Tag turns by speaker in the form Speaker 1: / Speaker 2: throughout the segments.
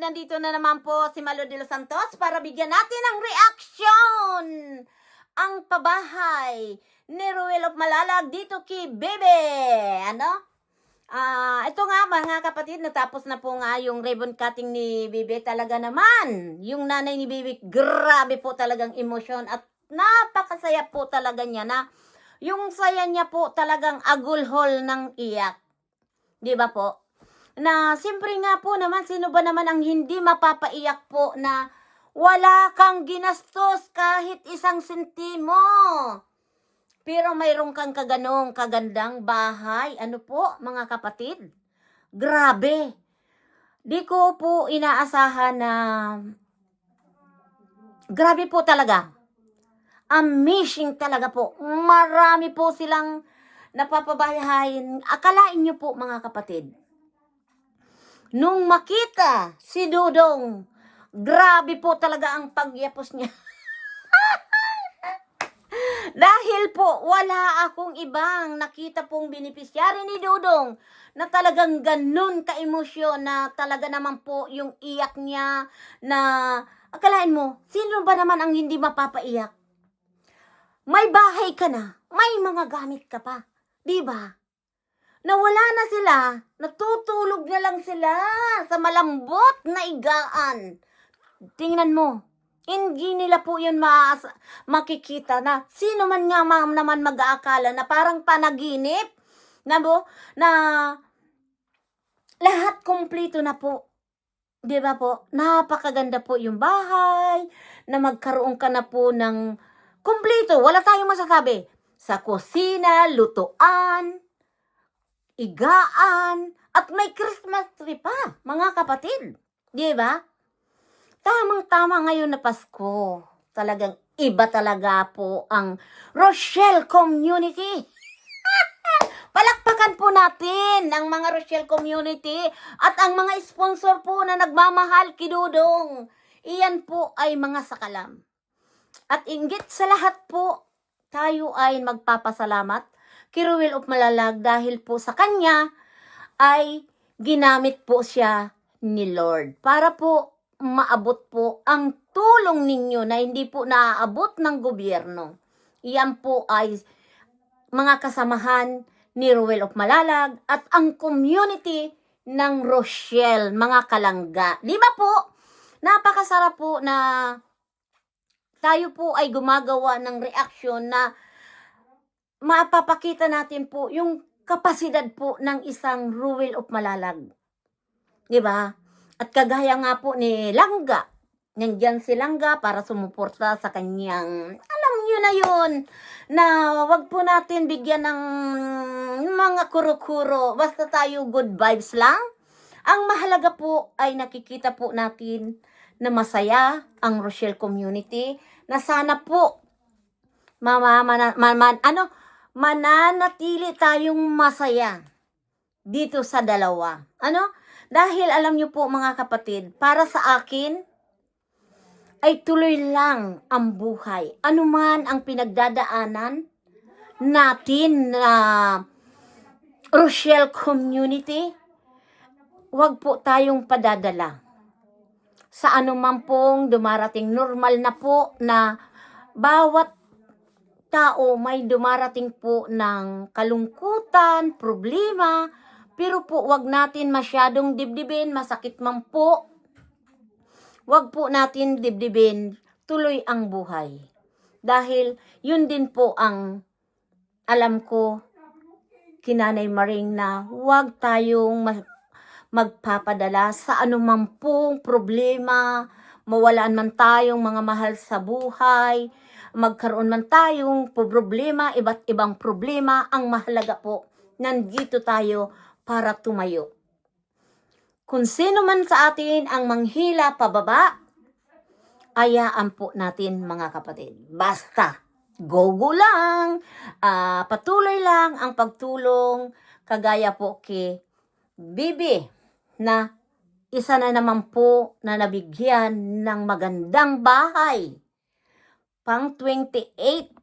Speaker 1: nandito na naman po si Malo de los Santos para bigyan natin ng reaction ang pabahay ni Ruel of Malalag dito kay Bebe. Ito nga mga kapatid, natapos na po nga yung ribbon cutting ni Bebe. Talaga naman, yung nanay ni Bebe, grabe po talagang emosyon at napakasaya po talaga niya na yung saya niya po talagang agulhol ng iyak. Di ba po? Na siyempre nga po naman, sino ba naman ang hindi mapapaiyak po na wala kang ginastos kahit isang sentimo. Pero mayroon kang kagandang bahay. Ano po mga kapatid? Grabe. Di ko po inaasahan na grabe po talaga. Amazing talaga po. Marami po silang napapabahayin. Akalain nyo po mga kapatid. Nung makita si Dudong, grabe po talaga ang pagyapos niya. Dahil po, wala akong ibang nakita pong beneficiary ni Dudong na talagang ganun ka-emosyon na talaga naman po yung iyak niya na akalain mo, sino ba naman ang hindi mapapaiyak? May bahay ka na, may mga gamit ka pa, di ba? Nawala na sila, natutulog na lang sila sa malambot na igaan. Tingnan mo, hindi nila po yun makikita na sino man nga naman mag-aakala na parang panaginip na lahat kumpleto na po. Di ba po? Napakaganda po yung bahay, na magkaroon ka na po ng kumpleto. Wala tayong masasabi. Sa kusina, lutuan, igaan, at may Christmas tree pa, mga kapatid. Di ba? Tamang-tama ngayon na Pasko. Talagang iba talaga po ang Rochelle Community. Palakpakan po natin ang mga Rochelle Community at ang mga sponsor po na nagmamahal kay Dudong. Iyan po ay mga sakalam. At inggit sa lahat po, tayo ay magpapasalamat kay Ruel of Malalag dahil po sa kanya ay ginamit po siya ni Lord para po maabot po ang tulong ninyo na hindi po naaabot ng gobyerno. Iyan po ay mga kasamahan ni Ruel of Malalag at ang community ng Rochelle, mga kalangga. Di ba po? Napakasarap po na tayo po ay gumagawa ng reaksyon na mapapakita natin po yung kapasidad po ng isang Ruel of Malalag. Diba? At kagaya nga po ni Langga, nandiyan si Langga para sumuporta sa kanyang, alam nyo na yun, na wag po natin bigyan ng mga kuro-kuro, basta tayo good vibes lang. Ang mahalaga po ay nakikita po natin na masaya ang Rochelle community, na sana po mananatili tayong masaya dito sa dalawa. Dahil alam nyo po mga kapatid, para sa akin ay tuloy lang ang buhay. Ano man ang pinagdadaanan natin na Rochelle community, wag po tayong padadala sa anuman pong dumarating. Normal na po na bawat tao may dumarating po ng kalungkutan, problema, pero po wag natin masyadong dibdibin, masakit man po. Wag po natin dibdibin, tuloy ang buhay. Dahil yun din po ang alam ko kinanay Maring na wag tayong magpapadala sa anumang pong problema, mawalaan man tayong mga mahal sa buhay, magkaroon man tayong problema, iba't ibang problema, ang mahalaga po, nandito tayo para tumayo. Kung sino man sa atin ang manghila pababa, ayaan po natin mga kapatid. Basta, go lang, patuloy lang ang pagtulong, kagaya po kay Bibi, na isa na naman po na nabigyan ng magandang bahay. Pang 28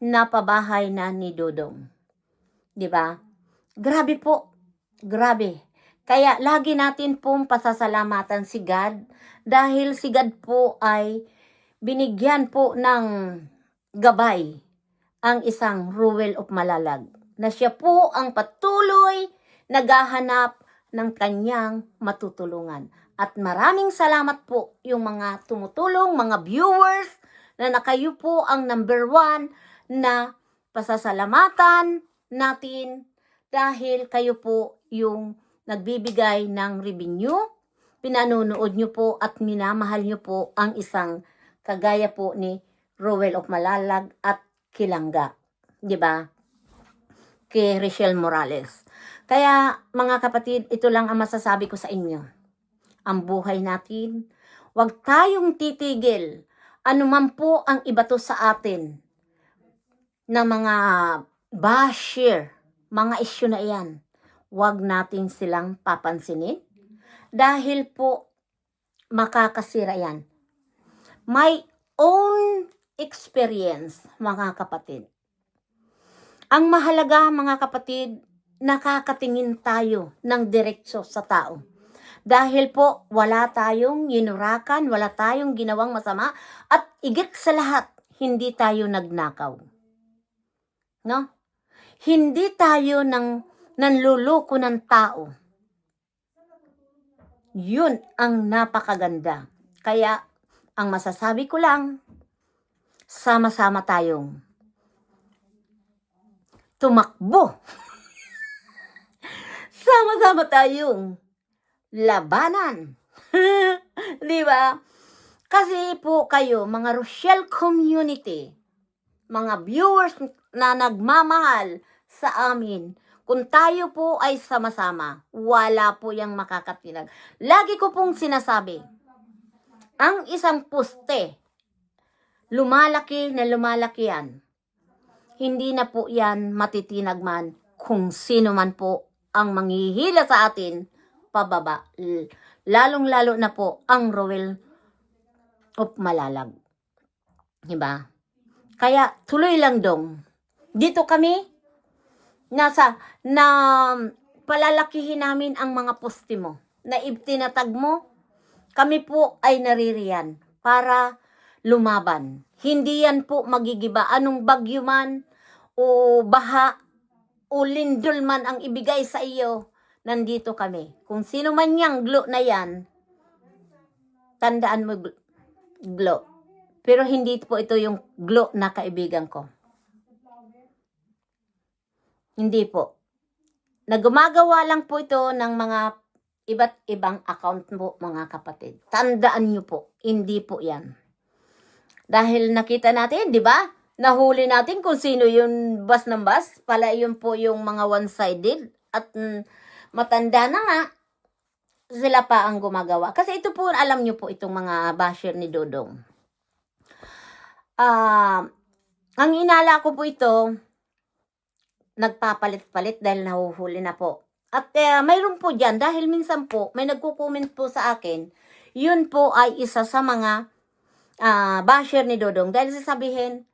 Speaker 1: na pabahay na ni Dudong. Diba? Grabe po. Grabe. Kaya lagi natin pong pasasalamatan si God dahil si God po ay binigyan po ng gabay ang isang Ruel of Malalag na siya po ang patuloy naghahanap ng kanyang matutulungan. At maraming salamat po yung mga tumutulong, mga viewers na kayo po ang number 1 na pasasalamatan natin dahil kayo po yung nagbibigay ng revenue, pinanunood nyo po at minamahal nyo po ang isang kagaya po ni Ruel of Malalag at Kilangga, di ba? Kay Richelle Morales. Kaya mga kapatid, ito lang ang masasabi ko sa inyo. Ang buhay natin, huwag tayong titigil. Ano man po ang ibato sa atin na mga basher, mga issue na iyan, huwag natin silang papansinin dahil po makakasira yan. My own experience, mga kapatid. Ang mahalaga, mga kapatid, nakakatingin tayo ng diretso sa tao. Dahil po, wala tayong yinurakan, wala tayong ginawang masama, at igit sa lahat, hindi tayo nagnakaw. No? Hindi tayo nanluluko ng tao. Yun ang napakaganda. Kaya, ang masasabi ko lang, sama-sama tayong tumakbo. Sama-sama tayong labanan. Di ba? Kasi po kayo, mga Rochelle community, mga viewers na nagmamahal sa amin, kung tayo po ay sama-sama, wala po yung makakatinag. Lagi ko pong sinasabi, ang isang poste, lumalaki na lumalaki yan. Hindi na po yan matitinag man kung sino man po ang manghihila sa atin pababa. Lalong-lalo na po ang Ruel of Malalag. Diba? Kaya tuloy lang dong. Dito kami, na palalakihin namin ang mga poste mo. Na itinatag mo, kami po ay naririyan para lumaban. Hindi yan po magigiba. Anong bagyo man, o baha, o lindol man ang ibigay sa iyo, nandito kami. Kung sino man yang glo na yan, tandaan mo glo. Pero hindi po ito yung glo na kaibigan ko. Hindi po. Nagumagawa lang po ito ng mga iba't ibang account po, mga kapatid. Tandaan nyo po, hindi po yan. Dahil nakita natin, di ba? Nahuli natin kung sino yung bus ng bus. Pala yun po yung mga one-sided. At matanda na nga, sila pa ang gumagawa. Kasi ito po, alam nyo po, itong mga basher ni Dodong. Ang inala ko po ito, nagpapalit-palit dahil nahuhuli na po. At mayroon po dyan, dahil minsan po, may nagko-comment po sa akin, yun po ay isa sa mga basher ni Dodong. Dahil sasabihin,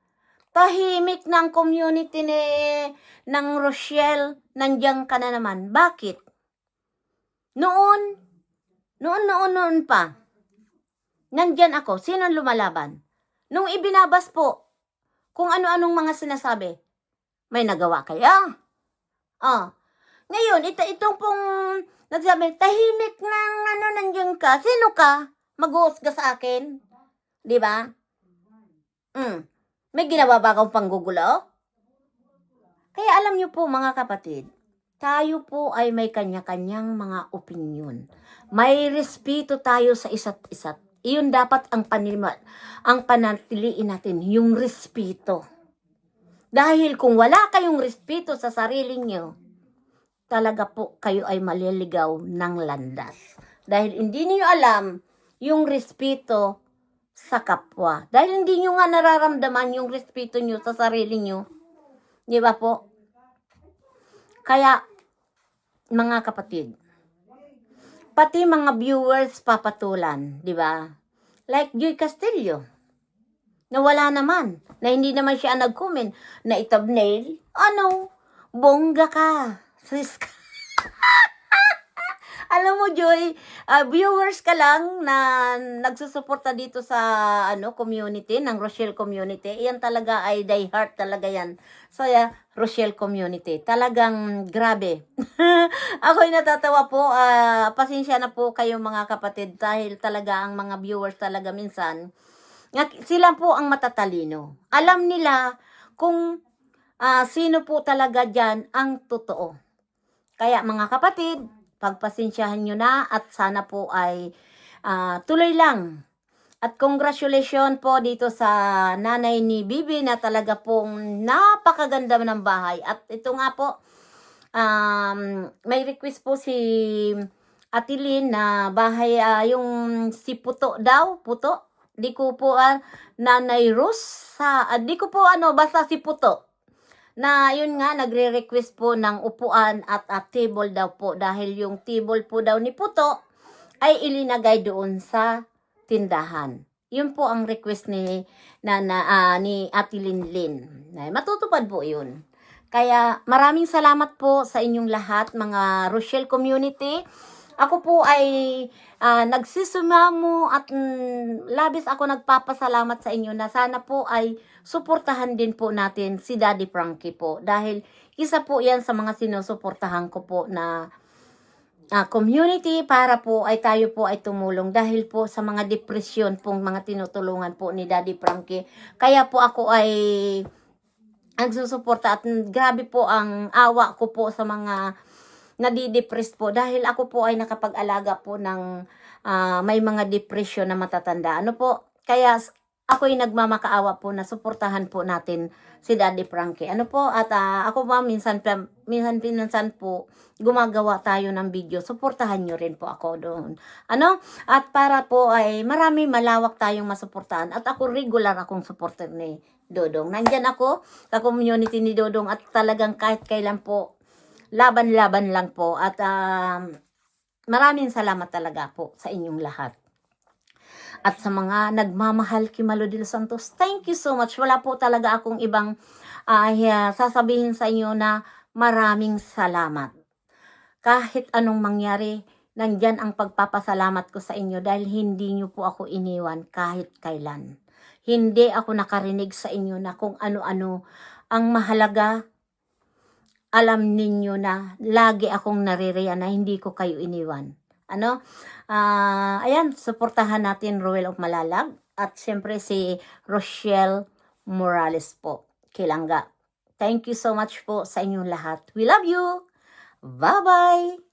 Speaker 1: tahimik ng community ng Rochelle, nandiyan ka na naman. Bakit? Noon pa, nandiyan ako. Sino ang lumalaban? Nung ibinabas po, kung ano-anong mga sinasabi, may nagawa kaya? Ngayon, itong pong nagsabi, tahimik ng nandiyan ka. Sino ka? Mag-uusga sa akin. Di ba? May ginawa ba akong panggugulo? Kaya alam niyo po, mga kapatid, tayo po ay may kanya-kanyang mga opinion. May respeto tayo sa isa't isa. Iyon dapat ang panatiliin natin, yung respeto. Dahil kung wala kayong respeto sa sarili niyo, talaga po kayo ay maliligaw ng landas. Dahil hindi niyo alam yung respeto sa kapwa. Dahil hindi nyo nga nararamdaman yung respeto nyo sa sarili nyo. Di ba po? Kaya, mga kapatid, pati mga viewers papatulan, di ba? Like Joy Castillo, na wala naman, na hindi naman siya nag-comment, na thumbnail, bongga ka, sis ka. Alam mo, Joy, viewers ka lang na nagsusuporta dito sa community, ng Rochelle community. Yan talaga ay die heart talaga yan. So, Rochelle community. Talagang grabe. Ako'y natatawa po. Pasensya na po kayo mga kapatid dahil talaga ang mga viewers talaga minsan, sila po ang matatalino. Alam nila kung sino po talaga dyan ang totoo. Kaya mga kapatid, pagpasensyahan nyo na at sana po ay tuloy lang. At congratulations po dito sa nanay ni Bibi na talaga pong napakaganda ng bahay. At ito nga po, may request po si Atilin na bahay, yung si Puto daw, Puto. Di ko po Nanay Rose, di ko po basta si Puto. Na yun nga, nagre-request po ng upuan at table daw po dahil yung table po daw ni Puto ay ilinagay doon sa tindahan. Yun po ang request ni Ate Linlin. Matutupad po yun. Kaya maraming salamat po sa inyong lahat, mga Rochelle community. Ako po ay nagsisumamo at labis ako nagpapasalamat sa inyo na sana po ay suportahan din po natin si Daddy Frankie po. Dahil isa po yan sa mga sinusuportahan ko po na community para po ay tayo po ay tumulong dahil po sa mga depresyon pong mga tinutulungan po ni Daddy Frankie. Kaya po ako ay nagsusuporta at grabe po ang awa ko po sa mga nadidepress po dahil ako po ay nakapag-alaga po ng may mga depression na matatanda. Kaya ako'y nagmamakaawa po na suportahan po natin si Daddy Frankie. At ako pa minsan po gumagawa tayo ng video. Suportahan nyo rin po ako doon. At para po ay marami malawak tayong masuportahan. At ako regular akong supporter ni Dodong. Nandyan ako sa community ni Dodong at talagang kahit kailan po laban-laban lang po at maraming salamat talaga po sa inyong lahat. At sa mga nagmamahal kay Malo de los Santos, thank you so much. Wala po talaga akong ibang sasabihin sa inyo na maraming salamat. Kahit anong mangyari, nandyan ang pagpapasalamat ko sa inyo dahil hindi nyo po ako iniwan kahit kailan. Hindi ako nakarinig sa inyo na kung ano-ano ang mahalaga. Alam ninyo na lagi akong naririyan na hindi ko kayo iniwan. Ayan, suportahan natin Ruel of Malalag at siyempre si Rochelle Morales po, Kilangga. Thank you so much po sa inyong lahat. We love you! Bye-bye!